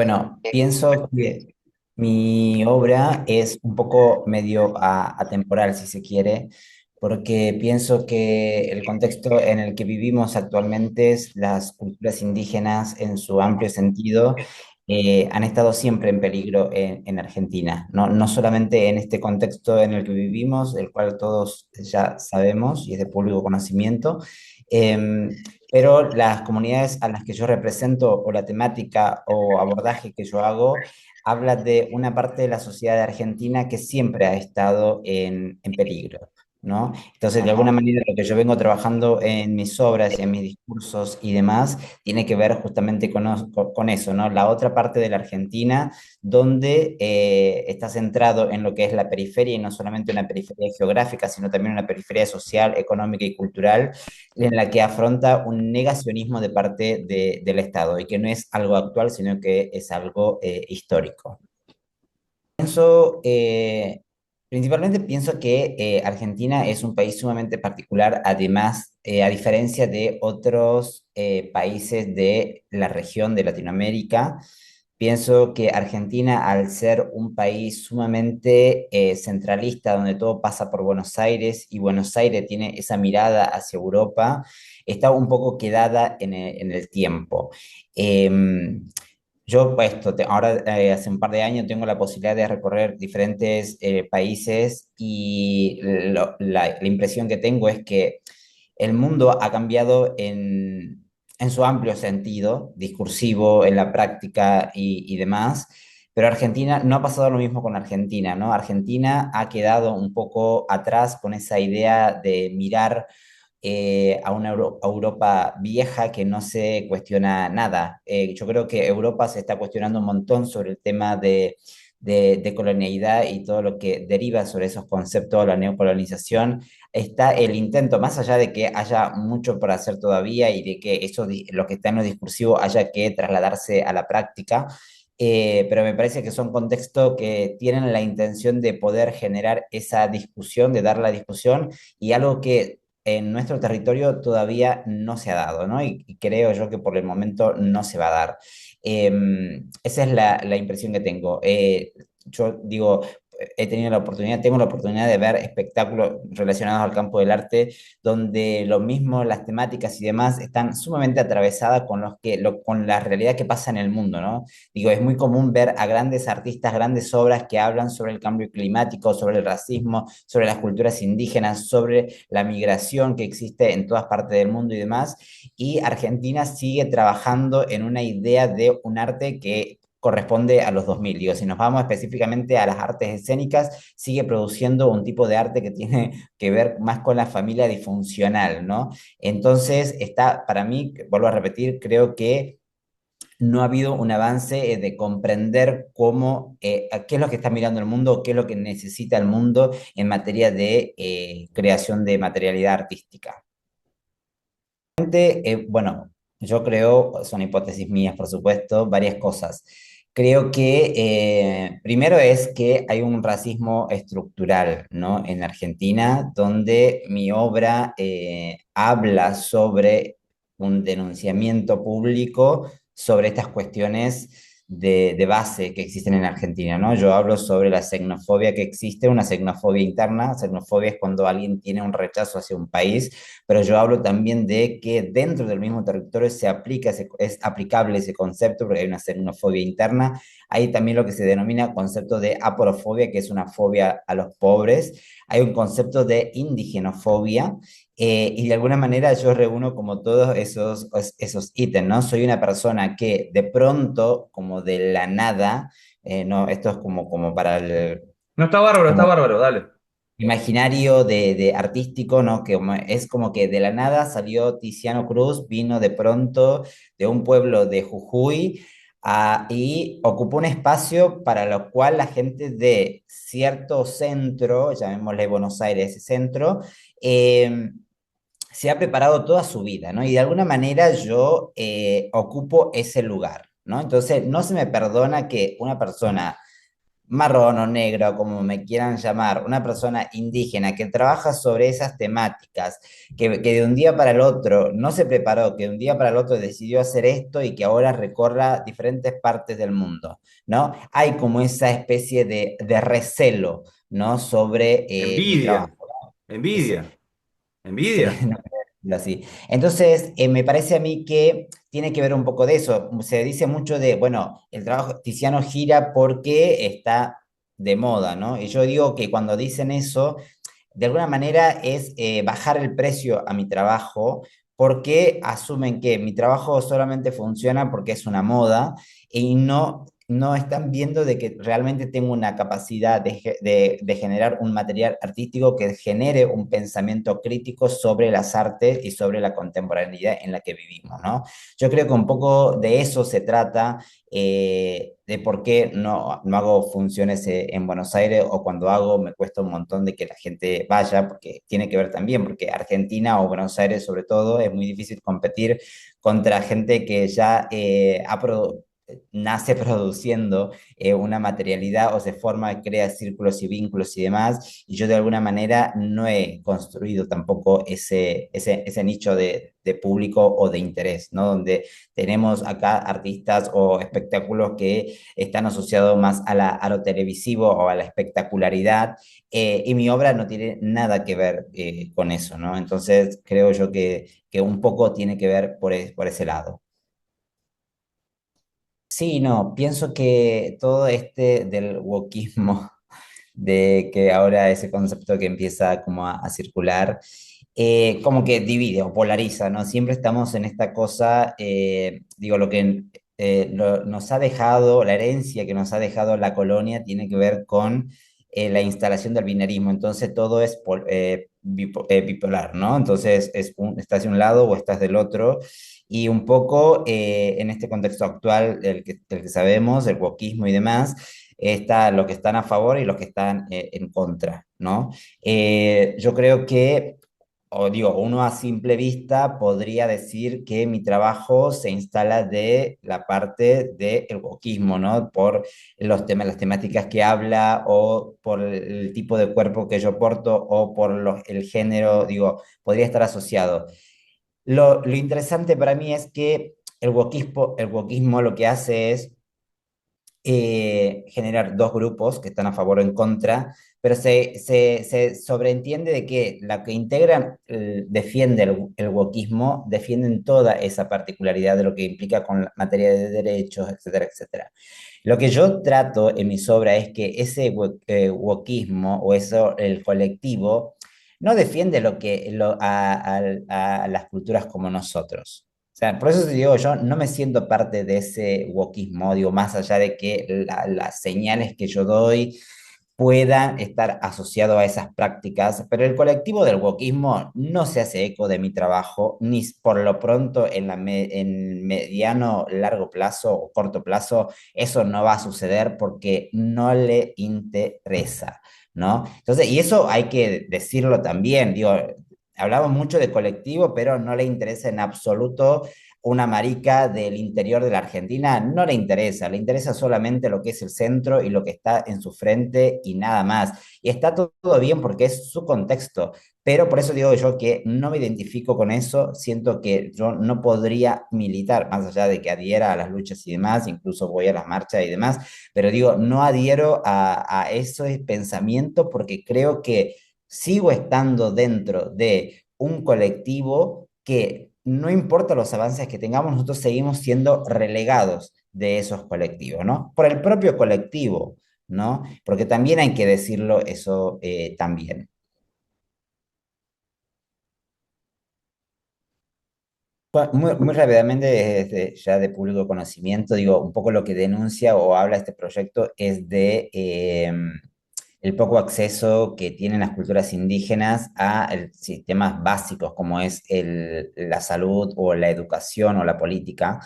Bueno, pienso que mi obra es un poco medio atemporal, si se quiere, porque pienso que el contexto en el que vivimos actualmente, las culturas indígenas en su amplio sentido, han estado siempre en peligro en Argentina, no solamente en este contexto en el que vivimos, el cual todos ya sabemos y es de público conocimiento, em, pero las comunidades a las que yo represento o la temática o abordaje que yo hago habla de una parte de la sociedad de Argentina que siempre ha estado en peligro, ¿no? Entonces, de alguna Ajá. manera, lo que yo vengo trabajando en mis obras y en mis discursos y demás tiene que ver justamente con eso, ¿no? La otra parte de la Argentina donde está centrado en lo que es la periferia y no solamente una periferia geográfica, sino también una periferia social, económica y cultural en la que afronta un negacionismo de parte del Estado y que no es algo actual, sino que es algo histórico. Pienso, principalmente pienso que Argentina es un país sumamente particular, además, a diferencia de otros países de la región de Latinoamérica. Pienso que Argentina, al ser un país sumamente centralista, donde todo pasa por Buenos Aires y Buenos Aires tiene esa mirada hacia Europa, está un poco quedada en el tiempo. Yo, pues, ahora hace un par de años tengo la posibilidad de recorrer diferentes países y la impresión que tengo es que el mundo ha cambiado en su amplio sentido, discursivo, en la práctica y demás, pero Argentina no ha pasado lo mismo con Argentina, ¿no? Argentina ha quedado un poco atrás con esa idea de mirar a una Europa vieja que no se cuestiona nada. Yo creo que Europa se está cuestionando un montón sobre el tema de colonialidad y todo lo que deriva sobre esos conceptos, la neocolonización. Está el intento, más allá de que haya mucho por hacer todavía y de que eso, lo que está en lo discursivo, haya que trasladarse a la práctica. Pero me parece que son contextos que tienen la intención de poder generar esa discusión, de dar la discusión, y algo que en nuestro territorio todavía no se ha dado, ¿no? Y creo yo que por el momento no se va a dar. Esa es la impresión que tengo. Yo digo, he tenido la oportunidad, tengo la oportunidad de ver espectáculos relacionados al campo del arte, donde lo mismo, las temáticas y demás están sumamente atravesadas con con la realidad que pasa en el mundo, ¿no? Digo, es muy común ver a grandes artistas, grandes obras que hablan sobre el cambio climático, sobre el racismo, sobre las culturas indígenas, sobre la migración que existe en todas partes del mundo y demás. Y Argentina sigue trabajando en una idea de un arte que corresponde a los 2000. Digo, si nos vamos específicamente a las artes escénicas, sigue produciendo un tipo de arte que tiene que ver más con la familia disfuncional, ¿no? Entonces, está, para mí, vuelvo a repetir, creo que no ha habido un avance de comprender cómo, a qué es lo que está mirando el mundo, qué es lo que necesita el mundo en materia de creación de materialidad artística. Bueno, yo creo, son hipótesis mías, por supuesto, varias cosas. Creo que primero es que hay un racismo estructural, ¿no? En Argentina, donde mi obra habla sobre un denunciamiento público sobre estas cuestiones de base que existen en Argentina, ¿no? Yo hablo sobre la xenofobia que existe, una xenofobia interna. Xenofobia es cuando alguien tiene un rechazo hacia un país, pero yo hablo también de que dentro del mismo territorio se aplica es aplicable ese concepto, porque hay una xenofobia interna. Hay también lo que se denomina concepto de aporofobia, que es una fobia a los pobres. Hay un concepto de indigenofobia, y de alguna manera yo reúno como todos esos ítems, ¿no? Soy una persona que de pronto, como de la nada, no, esto es como para el, No, está como bárbaro, dale. imaginario de artístico, ¿no? Que es como que de la nada salió Tiziano Cruz, vino de pronto de un pueblo de Jujuy y ocupó un espacio para lo cual la gente de cierto centro, llamémosle Buenos Aires centro, eh, se ha preparado toda su vida, ¿no? Y de alguna manera yo ocupo ese lugar, ¿no? Entonces, no se me perdona que una persona marrón o negro, como me quieran llamar, una persona indígena que trabaja sobre esas temáticas, que de un día para el otro no se preparó, que de un día para el otro decidió hacer esto y que ahora recorra diferentes partes del mundo, ¿no? Hay como esa especie de recelo, ¿no? Sobre mi Envidia, trabajo. Sí, envidia, sí, envidia. no, así. Entonces, me parece a mí que tiene que ver un poco de eso. Se dice mucho de, bueno, el trabajo Tiziano gira porque está de moda, ¿no? Y yo digo que cuando dicen eso, de alguna manera es bajar el precio a mi trabajo porque asumen que mi trabajo solamente funciona porque es una moda y no están viendo de que realmente tengo una capacidad de generar un material artístico que genere un pensamiento crítico sobre las artes y sobre la contemporaneidad en la que vivimos, ¿no? Yo creo que un poco de eso se trata, de por qué no hago funciones en Buenos Aires o cuando hago me cuesta un montón de que la gente vaya, porque tiene que ver también, porque Argentina o Buenos Aires sobre todo es muy difícil competir contra gente que ya nace produciendo una materialidad o se forma, crea círculos y vínculos y demás, y yo de alguna manera no he construido tampoco ese nicho de público o de interés, ¿no? Donde tenemos acá artistas o espectáculos que están asociados más a lo televisivo o a la espectacularidad, y mi obra no tiene nada que ver con eso, ¿no? Entonces creo yo que un poco tiene que ver por ese lado. Sí, no, pienso que todo este del wokismo, de que ahora ese concepto que empieza como a circular, como que divide o polariza, ¿no? Siempre estamos en esta cosa, digo, lo que nos ha dejado, la herencia que nos ha dejado la colonia tiene que ver con la instalación del binarismo, entonces todo es bipolar, ¿no? Entonces estás de un lado o estás del otro. Y un poco en este contexto actual, el que sabemos, el wokismo y demás, está los que están a favor y los que están en contra, ¿no? Yo creo que, o digo, uno a simple vista podría decir que mi trabajo se instala de la parte del wokismo, ¿no? Por los temas, las temáticas que habla o por el tipo de cuerpo que yo porto o por el género, digo, podría estar asociado. Lo interesante para mí es que el wokismo lo que hace es generar dos grupos que están a favor o en contra, pero se sobreentiende de que la que integran, defiende el wokismo, defienden toda esa particularidad de lo que implica con la materia de derechos, etcétera, etcétera. Lo que yo trato en mis obras es que ese wokismo o eso, el colectivo, no defiende a las culturas como nosotros. O sea, por eso te digo, yo no me siento parte de ese wokismo, digo, más allá de que las señales que yo doy puedan estar asociados a esas prácticas, pero el colectivo del wokismo no se hace eco de mi trabajo, ni por lo pronto en mediano, largo plazo o corto plazo, eso no va a suceder porque no le interesa, ¿no? Entonces, y eso hay que decirlo también, digo, hablamos mucho de colectivo, pero no le interesa en absoluto una marica del interior de la Argentina, no le interesa solamente lo que es el centro y lo que está en su frente y nada más. Y está todo bien porque es su contexto, pero por eso digo yo que no me identifico con eso, siento que yo no podría militar, más allá de que adhiera a las luchas y demás, incluso voy a las marchas y demás, pero digo, no adhiero a ese pensamiento porque creo que sigo estando dentro de un colectivo que no importa los avances que tengamos, nosotros seguimos siendo relegados de esos colectivos, ¿no? Por el propio colectivo, ¿no? Porque también hay que decirlo eso también. Muy rápidamente, ya de público conocimiento, digo, un poco lo que denuncia o habla este proyecto es de el poco acceso que tienen las culturas indígenas a sistemas básicos como es la salud o la educación o la política,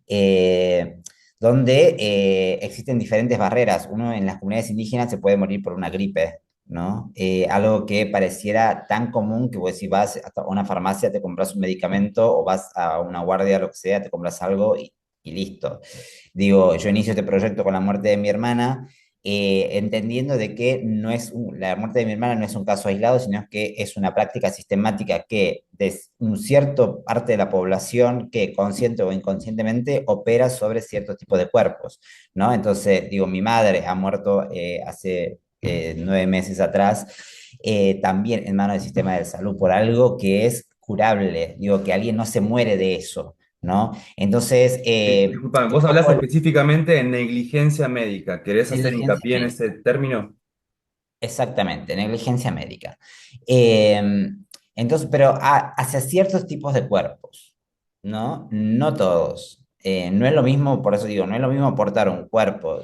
eh, donde existen diferentes barreras. Uno en las comunidades indígenas se puede morir por una gripe, ¿no? Algo que pareciera tan común que vos si vas a una farmacia, te compras un medicamento o vas a una guardia, lo que sea, te compras algo y listo. Digo, yo inicio este proyecto con la muerte de mi hermana entendiendo de que la muerte de mi hermana no es un caso aislado, sino que es una práctica sistemática que de un cierto parte de la población que consciente o inconscientemente opera sobre cierto tipo de cuerpos, ¿no? Entonces, digo, mi madre ha muerto hace 9 meses atrás, también en manos del sistema de salud por algo que es curable, digo, que alguien no se muere de eso, ¿no? Entonces, Disculpa, un vos hablas poco específicamente de negligencia médica. ¿Querés hacer negligencia hincapié en médica. ese término? Exactamente, negligencia médica. Eh, entonces, pero hacia ciertos tipos de cuerpos, ¿no? No todos. No es lo mismo, por eso digo, no es lo mismo aportar un cuerpo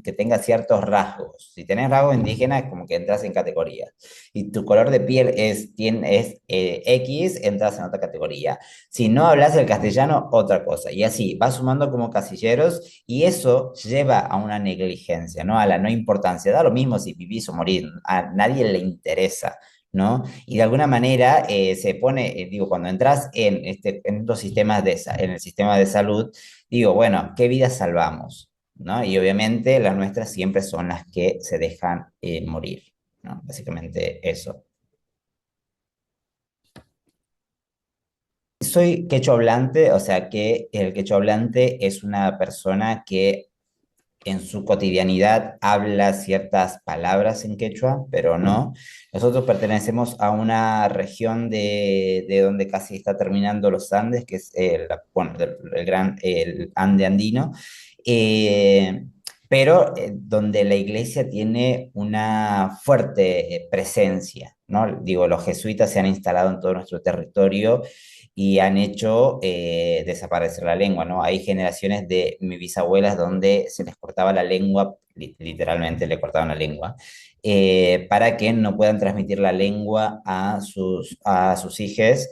que tenga ciertos rasgos. Si tenés rasgos indígenas, es como que entras en categoría. Y tu color de piel es X, entras en otra categoría. Si no hablas el castellano, otra cosa. Y así, vas sumando como casilleros y eso lleva a una negligencia, ¿no? A la no importancia. Da lo mismo si vivís o morís, a nadie le interesa, ¿no? Y de alguna manera se pone, digo, cuando entras en estos sistemas en el sistema de salud, digo, bueno, ¿qué vidas salvamos? ¿No? Y obviamente las nuestras siempre son las que se dejan morir, ¿no? Básicamente eso. Soy quechua hablante, o sea que el quechua hablante es una persona que en su cotidianidad habla ciertas palabras en quechua, pero no. Nosotros pertenecemos a una región de donde casi está terminando los Andes, que es bueno, el Ande andino, eh, pero donde la iglesia tiene una fuerte presencia, ¿no? Digo, los jesuitas se han instalado en todo nuestro territorio y han hecho desaparecer la lengua, ¿no? Hay generaciones de mis bisabuelas donde se les cortaba la lengua, literalmente le cortaban la lengua, para que no puedan transmitir la lengua a sus hijos.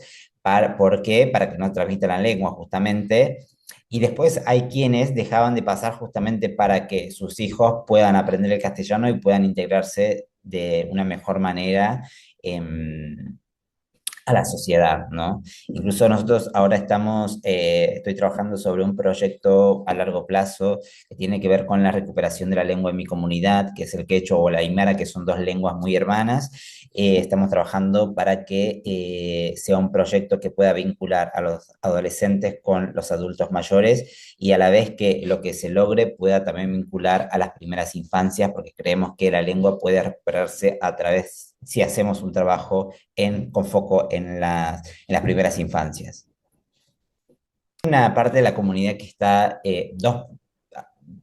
¿Por qué? Para que no transmitan la lengua, justamente. Y después hay quienes dejaban de pasar justamente para que sus hijos puedan aprender el castellano y puedan integrarse de una mejor manera a la sociedad, ¿no? Incluso nosotros ahora estoy trabajando sobre un proyecto a largo plazo que tiene que ver con la recuperación de la lengua en mi comunidad, que es el quechua o la aymara, que son dos lenguas muy hermanas. Estamos trabajando para que sea un proyecto que pueda vincular a los adolescentes con los adultos mayores y a la vez que lo que se logre pueda también vincular a las primeras infancias, porque creemos que la lengua puede recuperarse a través, si hacemos un trabajo con foco en las primeras infancias. Una parte de la comunidad que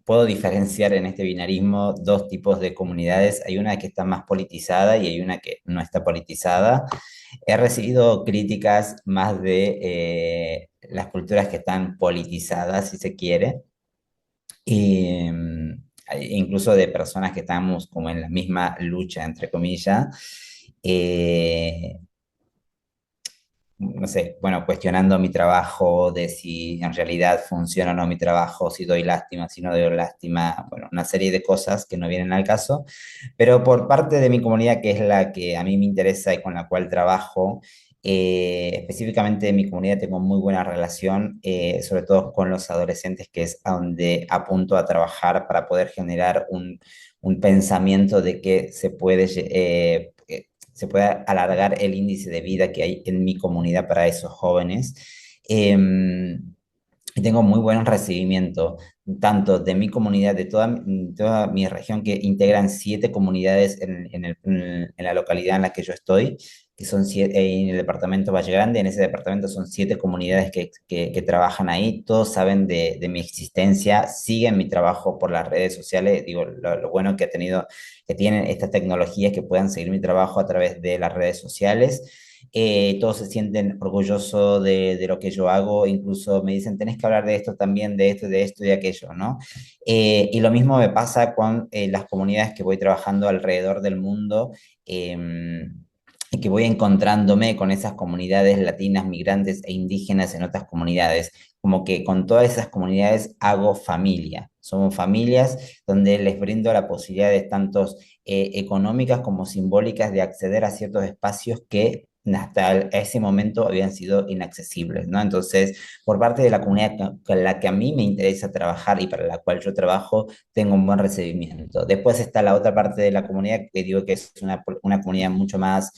puedo diferenciar en este binarismo dos tipos de comunidades. Hay una que está más politizada y hay una que no está politizada. He recibido críticas más de las culturas que están politizadas, si se quiere, y, incluso de personas que estamos como en la misma lucha, entre comillas. Eh, no sé, bueno, cuestionando mi trabajo, de si en realidad funciona o no mi trabajo, si doy lástima, si no doy lástima, bueno, una serie de cosas que no vienen al caso, pero por parte de mi comunidad, que es la que a mí me interesa y con la cual trabajo, específicamente de mi comunidad tengo muy buena relación, sobre todo con los adolescentes, que es a donde apunto a trabajar para poder generar un pensamiento de que se pueda alargar el índice de vida que hay en mi comunidad para esos jóvenes. Y tengo muy buen recibimiento, tanto de mi comunidad, de toda mi región, que integran 7 comunidades en la localidad en la que yo estoy, que son en el departamento Valle Grande. En ese departamento son 7 comunidades que trabajan ahí. Todos saben de mi existencia, siguen mi trabajo por las redes sociales. Digo, lo bueno que tienen estas tecnologías que puedan seguir mi trabajo a través de las redes sociales. Todos se sienten orgullosos de lo que yo hago, incluso me dicen, tenés que hablar de esto también, de esto y de aquello, ¿no? Y lo mismo me pasa con las comunidades que voy trabajando alrededor del mundo. Y que voy encontrándome con esas comunidades latinas, migrantes e indígenas en otras comunidades, como que con todas esas comunidades hago familia. Somos familias donde les brindo la posibilidad de tantos económicas como simbólicas de acceder a ciertos espacios que hasta ese momento habían sido inaccesibles, ¿no? Entonces, por parte de la comunidad con la que a mí me interesa trabajar y para la cual yo trabajo, tengo un buen recibimiento. Después está la otra parte de la comunidad que digo que es una comunidad mucho más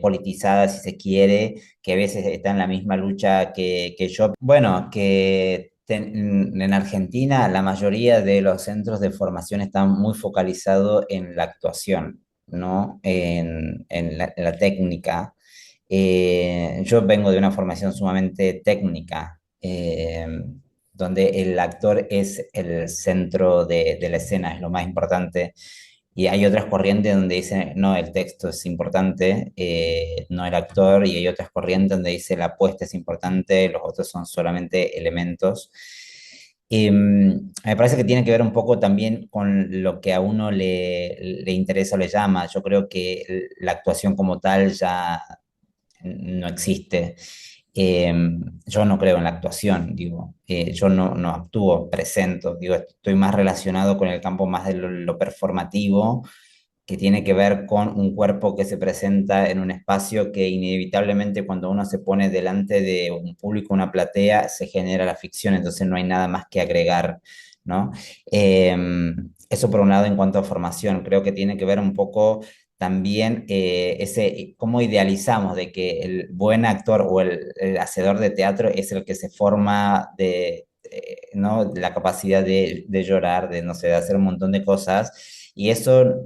politizada, si se quiere, que a veces está en la misma lucha que yo. Bueno, en Argentina la mayoría de los centros de formación están muy focalizados en la actuación, ¿no? En la técnica. Yo vengo de una formación sumamente técnica, donde el actor es el centro de la escena, es lo más importante. Y hay otras corrientes donde dicen, no, el texto es importante, no el actor, y hay otras corrientes donde dice la apuesta es importante, los otros son solamente elementos. Me parece que tiene que ver un poco también con lo que a uno le interesa o le llama. Yo creo que la actuación como tal ya no existe. Eh, yo no creo en la actuación, digo, yo no actúo, presento, digo, estoy más relacionado con el campo más de lo performativo, que tiene que ver con un cuerpo que se presenta en un espacio que inevitablemente cuando uno se pone delante de un público, una platea, se genera la ficción, entonces no hay nada más que agregar, ¿no? Eh, Eso por un lado en cuanto a formación, creo que tiene que ver un poco también cómo idealizamos de que el buen actor o el hacedor de teatro es el que se forma ¿no? La capacidad de llorar, de, no sé, de hacer un montón de cosas. Y eso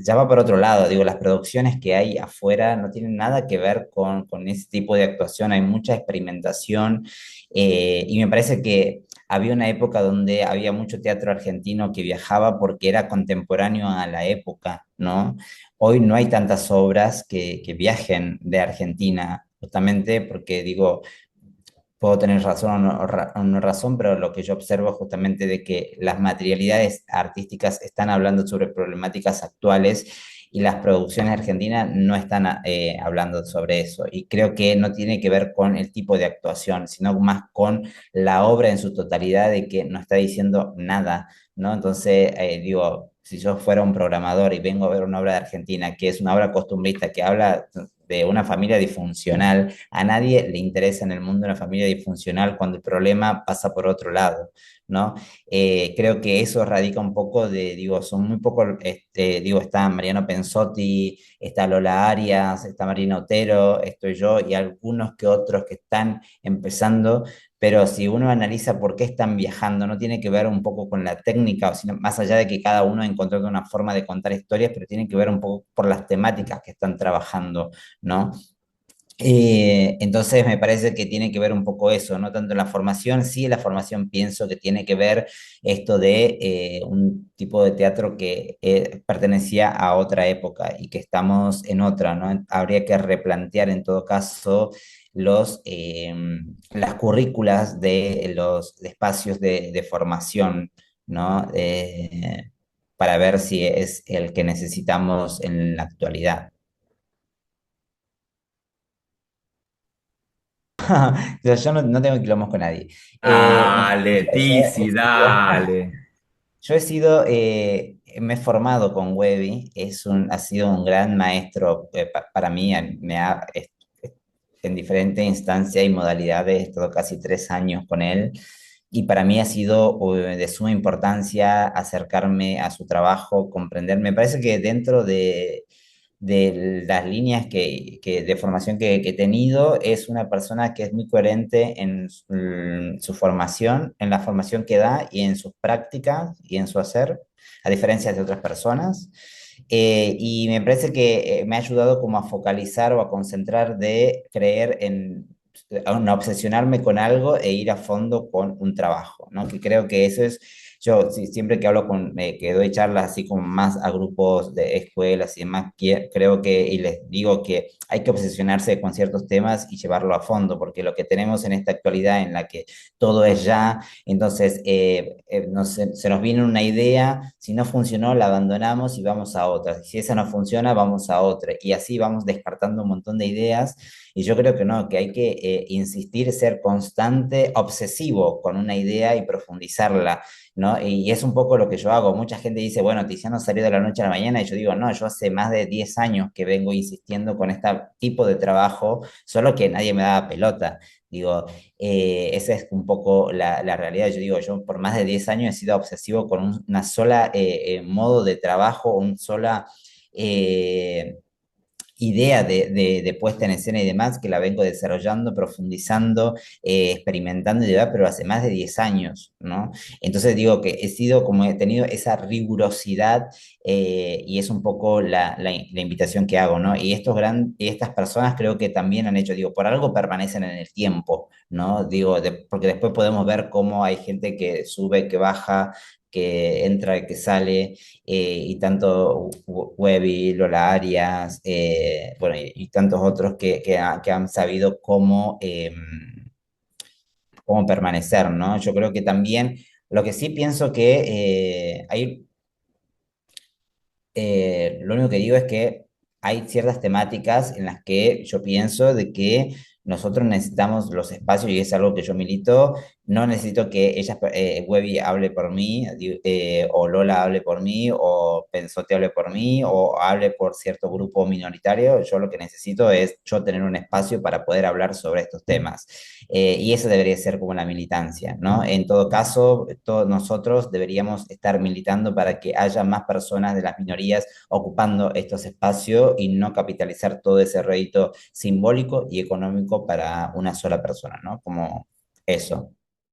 ya va por otro lado, digo, las producciones que hay afuera no tienen nada que ver con ese tipo de actuación, hay mucha experimentación y me parece que había una época donde había mucho teatro argentino que viajaba porque era contemporáneo a la época, ¿no? Hoy no hay tantas obras que viajen de Argentina, justamente porque digo, puedo tener razón o no razón, pero lo que yo observo es justamente de que las materialidades artísticas están hablando sobre problemáticas actuales y las producciones argentinas no están hablando sobre eso. Y creo que no tiene que ver con el tipo de actuación, sino más con la obra en su totalidad de que no está diciendo nada, ¿no? Entonces, digo, si yo fuera un programador y vengo a ver una obra de Argentina, que es una obra costumbrista, que habla de una familia disfuncional, a nadie le interesa en el mundo una familia disfuncional cuando el problema pasa por otro lado, ¿no? Creo que eso radica un poco de, digo, son muy pocos, digo, está Mariano Pensotti, está Lola Arias, está Marina Otero, estoy yo y algunos que otros que están empezando, pero si uno analiza por qué están viajando, no tiene que ver un poco con la técnica, sino más allá de que cada uno encontró una forma de contar historias, pero tiene que ver un poco por las temáticas que están trabajando, ¿no? Entonces me parece que tiene que ver un poco eso, no tanto la formación, sí, la formación pienso que tiene que ver esto de un tipo de teatro que pertenecía a otra época y que estamos en otra, ¿no? Habría que replantear en todo caso las currículas de los espacios de formación, ¿no? Para ver si es el que necesitamos en la actualidad. Yo no tengo quilombos con nadie. Dale, Tizi, dale. Yo he sido, me he formado con Webby, ha sido un gran maestro para mí, en diferentes instancias y modalidades, he estado casi 3 años con él, y para mí ha sido de suma importancia acercarme a su trabajo, comprender, me parece que dentro de las líneas de formación que he tenido, es una persona que es muy coherente en su formación, en la formación que da y en sus prácticas y en su hacer, a diferencia de otras personas. Y me parece que me ha ayudado como a focalizar o a concentrar de creer a no obsesionarme con algo e ir a fondo con un trabajo, ¿no? Que creo que eso es, yo siempre que hablo que doy charlas así como más a grupos de escuelas y demás, creo que, y les digo que hay que obsesionarse con ciertos temas y llevarlo a fondo, porque lo que tenemos en esta actualidad en la que todo es ya, entonces se nos viene una idea, si no funcionó la abandonamos y vamos a otra, si esa no funciona vamos a otra, y así vamos descartando un montón de ideas, y yo creo que no, que hay que insistir, ser constante, obsesivo con una idea y profundizarla, ¿no? Y es un poco lo que yo hago. Mucha gente dice, bueno, Tiziano salió de la noche a la mañana, y yo digo, no, yo hace más de 10 años que vengo insistiendo con este tipo de trabajo, solo que nadie me daba pelota. Digo, esa es un poco la realidad. Yo digo, yo por más de 10 años he sido obsesivo con una sola modo de trabajo, una sola idea de puesta en escena y demás, que la vengo desarrollando, profundizando, experimentando y demás, pero hace más de 10 años, ¿no? Entonces digo que he sido como he tenido esa rigurosidad y es un poco la invitación que hago, ¿no? Y estas personas creo que también han hecho, digo, por algo permanecen en el tiempo, ¿no? Digo, porque después podemos ver cómo hay gente que sube, que baja, que entra, que sale, y tanto Webby, Lola Arias, bueno, y tantos otros que han sabido cómo permanecer, ¿no? Yo creo que también, lo que sí pienso que lo único que digo es que hay ciertas temáticas en las que yo pienso de que nosotros necesitamos los espacios y es algo que yo milito. No necesito que Webby hable por mí, o Lola hable por mí, o Pensote hable por mí, o hable por cierto grupo minoritario. Yo lo que necesito es yo tener un espacio para poder hablar sobre estos temas. Y eso debería ser como la militancia, ¿no? En todo caso, todos nosotros deberíamos estar militando para que haya más personas de las minorías ocupando estos espacios y no capitalizar todo ese rédito simbólico y económico para una sola persona, ¿no? Como eso.